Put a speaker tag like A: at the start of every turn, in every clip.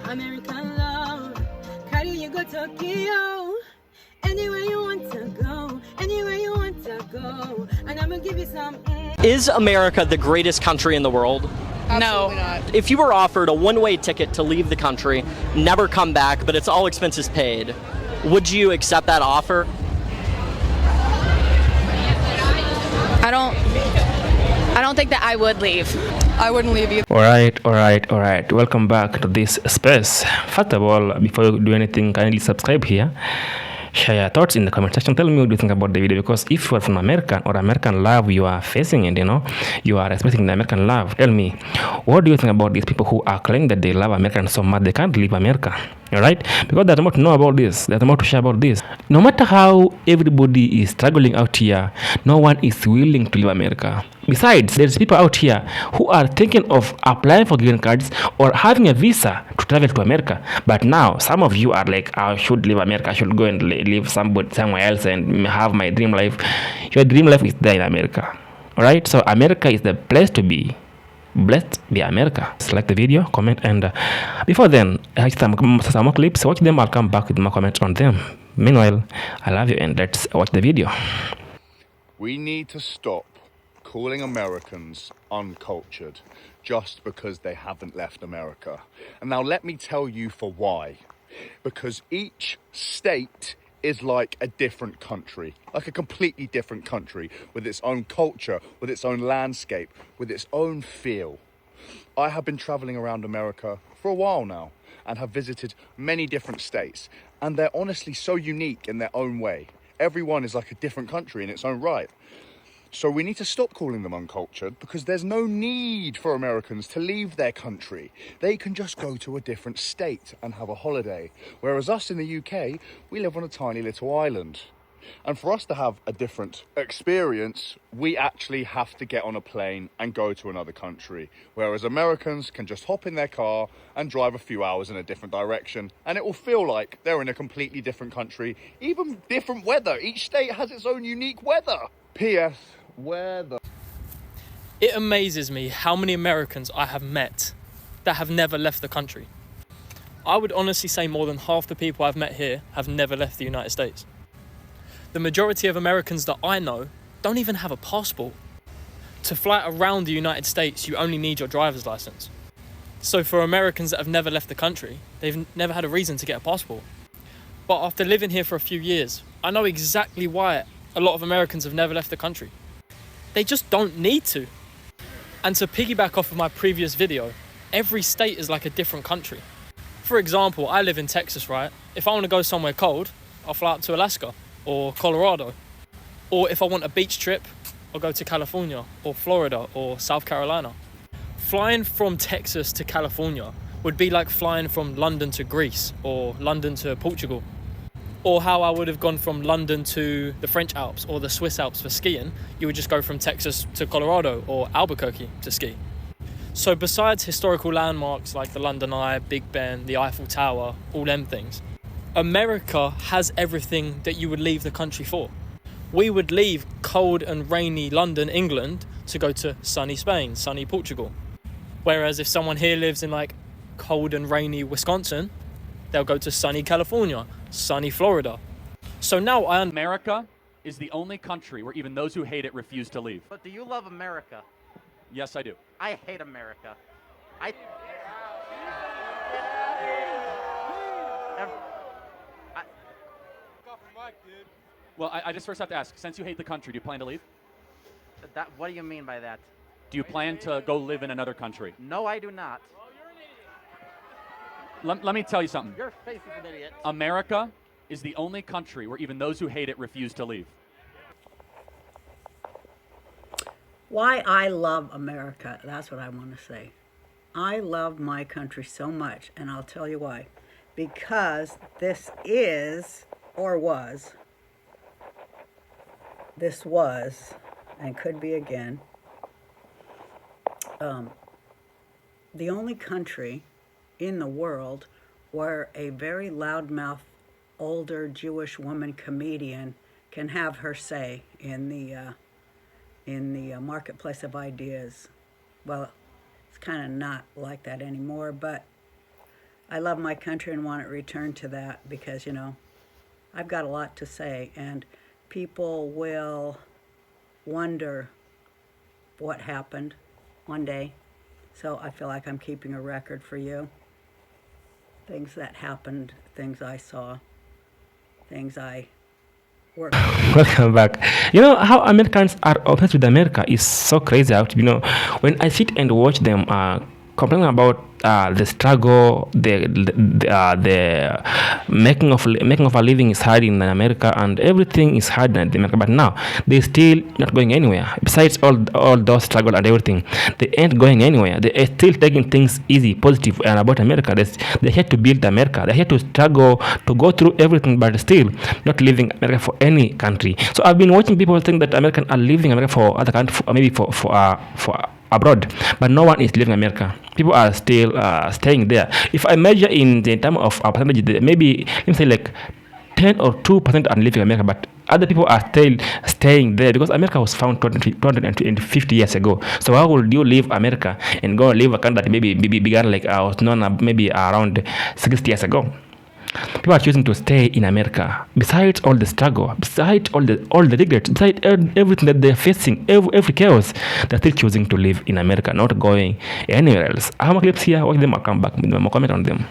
A: American love. Carry you go Tokyo. Anywhere you want to go, anywhere you want to go, and I'm gonna give you some.
B: Is America the greatest country in the world?
C: Absolutely not.
B: If you were offered a one-way ticket to leave the country, never come back, but it's all expenses paid, would you accept that offer?
C: I don't think that I would leave. I wouldn't leave either.
D: All right. Welcome back to this space. First of all, before you do anything, kindly subscribe here. Share your thoughts in the comment section. Tell me what you think about the video, because if you are from American or American love you are facing it, you are expressing the American love. Tell me, what do you think about these people who are claiming that they love America so much they can't leave America? Alright? Because there's more to know about this. There's more to share about this. No matter how everybody is struggling out here, no one is willing to leave America. Besides, there's people out here who are thinking of applying for green cards or having a visa to travel to America. But now, some of you are like, I should leave America. I should go and live somewhere else and have my dream life. Your dream life is there in America. Alright? So America is the place to be. Blessed be America. Like the video, comment, and before then, I have some more clips. Watch them. I'll come back with more comments on them. Meanwhile, I love you, and let's watch the video.
E: We need to stop calling Americans uncultured just because they haven't left America. And now let me tell you for why. Because each state is like a different country, like a completely different country, with its own culture, with its own landscape, with its own feel. I have been traveling around America for a while now and have visited many different states, and they're honestly so unique in their own way. Everyone is like a different country in its own right. So we need to stop calling them uncultured, because there's no need for Americans to leave their country. They can just go to a different state and have a holiday. Whereas us in the UK, we live on a tiny little island. And for us to have a different experience, we actually have to get on a plane and go to another country. Whereas Americans can just hop in their car and drive a few hours in a different direction, and it will feel like they're in a completely different country, even different weather. Each state has its own unique weather. P.S. Where the...
F: It amazes me how many Americans I have met that have never left the country. I would honestly say more than half the people I've met here have never left the United States. The majority of Americans that I know don't even have a passport. To fly around the United States, you only need your driver's license. So for Americans that have never left the country, they've never had a reason to get a passport. But after living here for a few years, I know exactly why a lot of Americans have never left the country. They just don't need to. And to piggyback off of my previous video, every state is like a different country. For example, I live in Texas, right? If I want to go somewhere cold, I'll fly up to Alaska or Colorado. Or if I want a beach trip, I'll go to California or Florida or South Carolina. Flying from Texas to California would be like flying from London to Greece or London to Portugal. Or how I would have gone from London to the French Alps or the Swiss Alps for skiing, you would just go from Texas to Colorado or Albuquerque to ski. So besides historical landmarks like the London Eye, Big Ben, the Eiffel Tower, all them things, America has everything that you would leave the country for. We would leave cold and rainy London, England, to go to sunny Spain, sunny Portugal. Whereas if someone here lives in like cold and rainy Wisconsin, they'll go to sunny California, sunny Florida. So now
G: America is the only country where even those who hate it refuse to leave.
H: But do you love America?
G: Yes, I do.
H: I hate America.
G: Well, I just first have to ask, since you hate the country, do you plan to leave?
H: What do you mean by that?
G: Do you plan to go live in another country?
H: No, I do not.
G: Let me tell you something.
H: Your face is an idiot.
G: America is the only country where even those who hate it refuse to leave.
I: Why I love America, that's what I want to say. I love my country so much, and I'll tell you why. Because this was, and could be again, the only country in the world where a very loudmouth older Jewish woman comedian can have her say in the marketplace of ideas. Well, it's kind of not like that anymore, but I love my country and want it returned to that because, I've got a lot to say, and people will wonder what happened one day. So I feel like I'm keeping a record for you. Things that happened, things I saw, things I worked on.
D: Welcome back. You know how Americans are obsessed with America is so crazy out. When I sit and watch them complaining about the struggle, the making of a living is hard in America, and everything is hard in America. But now they still not going anywhere. Besides all those struggle and everything, they ain't going anywhere. They are still taking things easy, positive, and about America. They had to build America. They had to struggle to go through everything, but still not leaving America for any country. So I've been watching people think that Americans are leaving America for other countries, maybe for abroad, but no one is leaving America. People are still staying there. If I measure in the term of our percentage, maybe let me say like 10 or 2% are leaving America, but other people are still staying there because America was found 250 years ago. So how would you leave America and go live a country that maybe began like was known maybe around 60 years ago? People are choosing to stay in America. Besides all the struggle, besides all the regrets, besides everything that they're facing, every chaos, they're still choosing to live in America, not going anywhere else. I have more clips here. Watch them. I'll come back with more comment on them.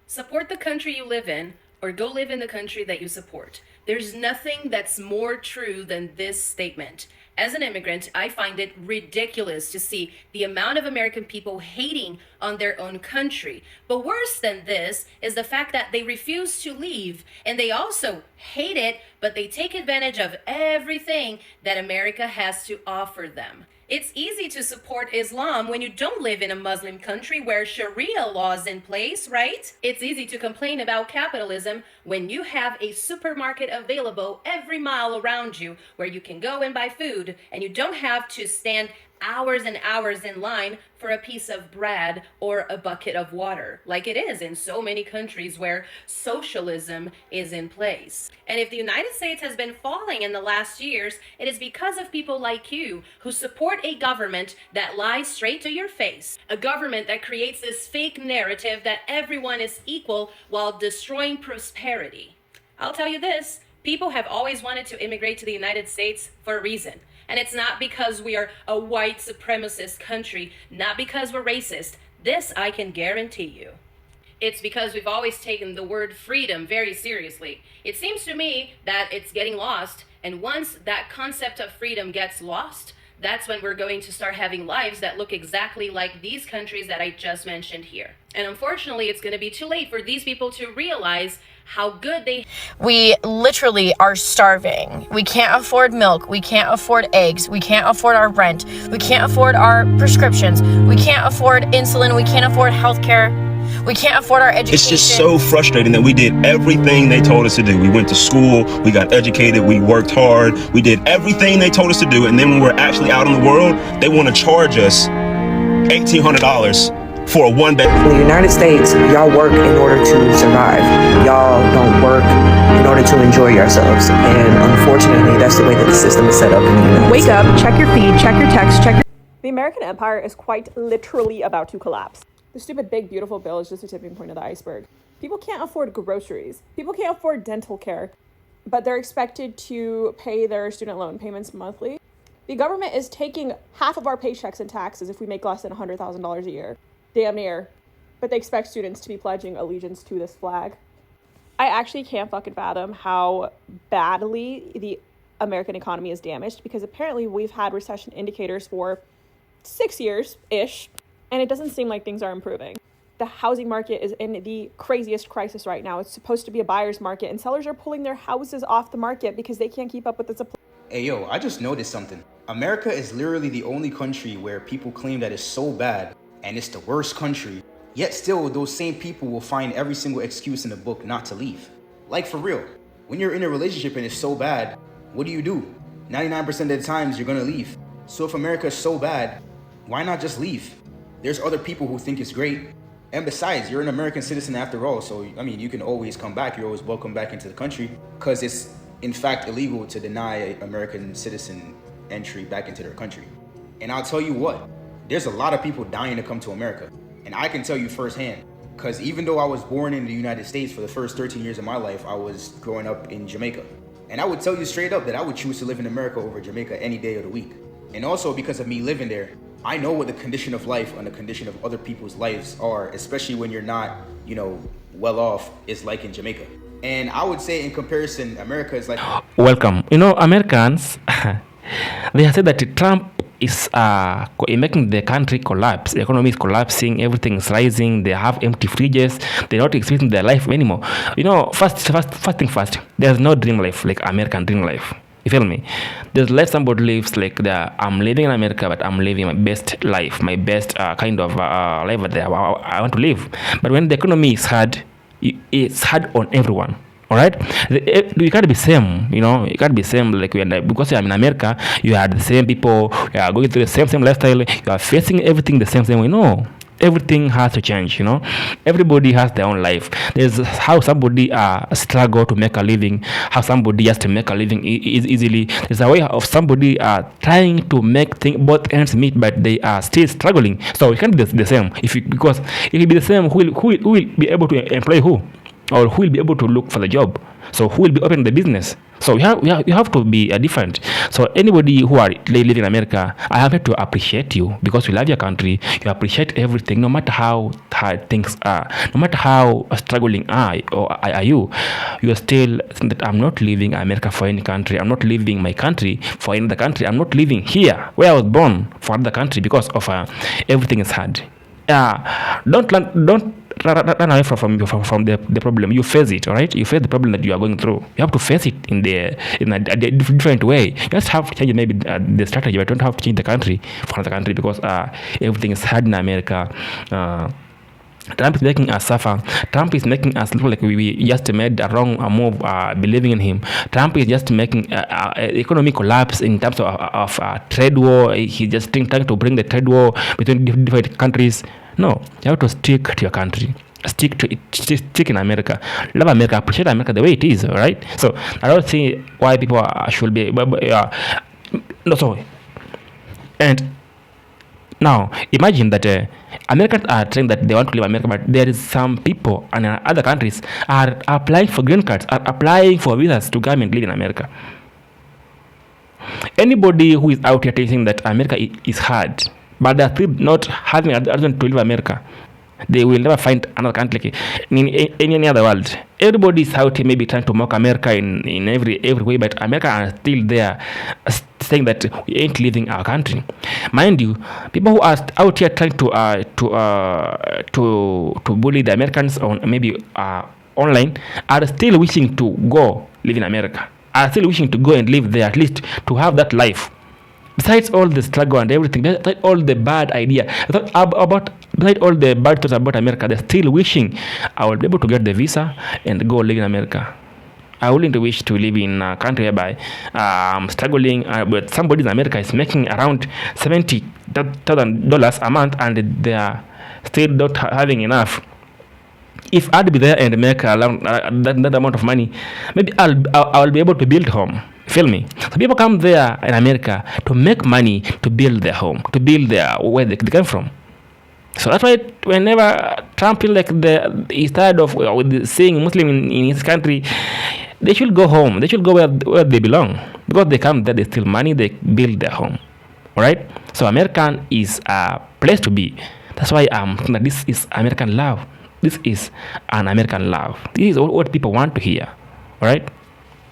J: Support the country you live in, or go live in the country that you support. There's nothing that's more true than this statement. As an immigrant, I find it ridiculous to see the amount of American people hating on their own country. But worse than this is the fact that they refuse to leave, and they also hate it, but they take advantage of everything that America has to offer them. It's easy to support Islam when you don't live in a Muslim country where Sharia law is in place, right? It's easy to complain about capitalism when you have a supermarket available every mile around you where you can go and buy food and you don't have to stand hours and hours in line for a piece of bread or a bucket of water, like it is in so many countries where socialism is in place. And if the United States has been falling in the last years, it is because of people like you who support a government that lies straight to your face, a government that creates this fake narrative that everyone is equal while destroying prosperity. I'll tell you this, people have always wanted to immigrate to the United States for a reason. And it's not because we are a white supremacist country, not because we're racist. This I can guarantee you. It's because we've always taken the word freedom very seriously. It seems to me that it's getting lost, and once that concept of freedom gets lost, that's when we're going to start having lives that look exactly like these countries that I just mentioned here. And unfortunately, it's going to be too late for these people to realize how good
K: we literally are starving. We can't afford milk. We can't afford eggs. We can't afford our rent. We can't afford our prescriptions. We can't afford insulin. We can't afford healthcare. We can't afford our education.
L: It's just so frustrating that we did everything they told us to do. We went to school, we got educated, we worked hard, we did everything they told us to do, and then when we're actually out in the world, they want to charge us $1,800 for a one-bed.
M: In the United States, y'all work in order to survive. Y'all don't work in order to enjoy yourselves. And unfortunately, that's the way that the system is set up in the United States.
N: Wake up, check your feed, check your text, check your... The American empire is quite literally about to collapse. The stupid big beautiful bill is just a tipping point of the iceberg. People can't afford groceries. People can't afford dental care, but they're expected to pay their student loan payments monthly. The government is taking half of our paychecks in taxes if we make less than $100,000 a year. Damn near. But they expect students to be pledging allegiance to this flag. I actually can't fucking fathom how badly the American economy is damaged, because apparently we've had recession indicators for 6 years-ish, and it doesn't seem like things are improving. The housing market is in the craziest crisis right now. It's supposed to be a buyer's market, and sellers are pulling their houses off the market because they can't keep up with the supply.
O: Hey yo, I just noticed something. America is literally the only country where people claim that it's so bad and it's the worst country, yet still those same people will find every single excuse in the book not to leave. Like for real, when you're in a relationship and it's so bad, what do? 99% of the times you're gonna leave. So if America is so bad, why not just leave? There's other people who think it's great. And besides, you're an American citizen after all, so I mean, you can always come back. You're always welcome back into the country, because it's in fact illegal to deny an American citizen entry back into their country. And I'll tell you what, there's a lot of people dying to come to America. And I can tell you firsthand, Because even though I was born in the United States, for the first 13 years of my life, I was growing up in Jamaica. And I would tell you straight up that I would choose to live in America over Jamaica any day of the week. And also because of me living there, I know what the condition of life and the condition of other people's lives are, especially when you're not, well off, is like in Jamaica. And I would say in comparison, America is like...
D: Welcome. Americans, they have said that Trump is making the country collapse. The economy is collapsing, everything is rising, they have empty fridges, they're not experiencing their life anymore. First thing first, there's no dream life like American dream life. You feel me? There's life somebody lives like I'm living in America, but I'm living my best life, my best kind of life that I want to live. But when the economy is hard, it's hard on everyone. All right, you can't be same. You can't be same like because I'm in America. You are the same people. You are going through the same lifestyle. You are facing everything the same way. No, everything has to change. Everybody has their own life. There's how somebody struggle to make a living. How somebody has to make a living easily. There's a way of somebody trying to make both ends meet, but they are still struggling. So you can't be the same. Because if you be the same, who will be able to employ who? Or who will be able to look for the job? So who will be opening the business? So you have to be different. So anybody who are living in America, I have to appreciate you because you love your country. You appreciate everything, no matter how hard things are, no matter how struggling are you. You are still saying that I'm not leaving America for any country. I'm not leaving my country for another country. I'm not living here where I was born for another country because of everything is hard. Don't run away from the problem. You face it, all right? You face the problem that you are going through. You have to face it in a different way. You just have to change maybe the strategy, but don't have to change the country for another country because everything is hard in America. Trump is making us suffer. Trump is making us look like we just made a wrong move believing in him. Trump is just making economic collapse in terms of trade war. He's just trying to bring the trade war between different countries. No, you have to stick to your country. Stick in America. Love America. Appreciate America the way it is, all right? So I don't see why people should be... And now, imagine that Americans are saying that they want to leave America, but there is some people in other countries are applying for green cards, are applying for visas to come and live in America. Anybody who is out here saying that America is hard, but they're still not having a reason to leave America, they will never find another country like in any other world. Everybody is out here maybe trying to mock America in every way, but America are still there saying that we ain't leaving our country. Mind you, people who are out here trying to bully the Americans on maybe online are still wishing to go live in America, are still wishing to go and live there, at least to have that life. Besides all the struggle and everything, besides all the bad idea, besides all the bad thoughts about America, they're still wishing I will be able to get the visa and go live in America. I wouldn't wish to live in a country whereby I'm struggling, but somebody in America is making around $70,000 a month and they are still not having enough. If I'd be there and make that amount of money, maybe I'll be able to build home. Feel me? So people come there in America to make money to build their home, to build where they came from. So that's why whenever Trump feels like he's tired of seeing Muslim in his country, they should go home. They should go where they belong. Because they come there, they steal money, they build their home. Alright? So American is a place to be. That's why this is American love. This is an American love. This is what people want to hear. Alright?